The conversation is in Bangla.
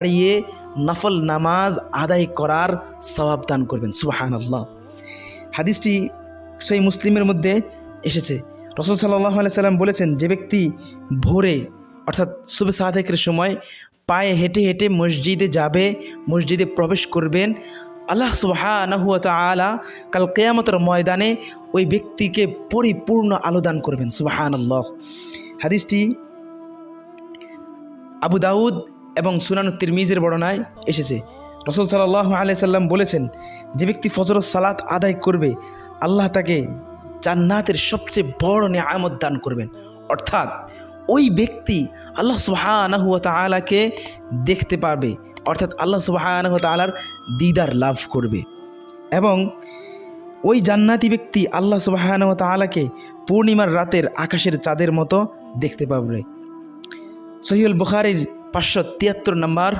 দাঁড়িয়ে নফল নামাজ আদায় করার সওয়াব দান করবেন। সুবহানাল্লাহ। হাদিসটি সহিহ মুসলিমের মধ্যে এসেছে। রাসূল সাল্লাল্লাহু আলাইহি সাল্লাম বলেছেন, যে ব্যক্তি ভোরে অর্থাৎ সুবহ সাদেকের সময় পায়ে হেঁটে হেঁটে মসজিদে যাবে, মসজিদে প্রবেশ করবেন, আল্লাহ সুবহানাহু ওয়া তাআলা কাল কিয়ামতের ময়দানে ওই ব্যক্তিকে পরিপূর্ণ আলো দান করবেন। সুবহানাল্লাহ। হাদিসটি আবু দাউদ এবং সুনান তিরমিজির বর্ণনায় এসেছে। রাসূল সাল্লাল্লাহু আলাইহি সাল্লাম বলেছেন, যে ব্যক্তি ফজরের সালাত আদায় করবে, আল্লাহ তাকে জান্নাতের সবচেয়ে বড় নিয়ামত দান করবেন। অর্থাৎ ওই ব্যক্তি আল্লাহ সুবহানাহু ওয়া তাআলাকে দেখতে পারবে, অর্থাৎ আল্লাহ সুবহানাহু ওয়া তাআলার দিদার লাভ করবে এবং ওই জান্নাতি ব্যক্তি আল্লাহ সুবহানাহু ওয়া তাআলাকে পূর্ণিমার রাতের আকাশের চাঁদের মতো দেখতে পাবে। সহিহুল বুখারীর 573 নম্বর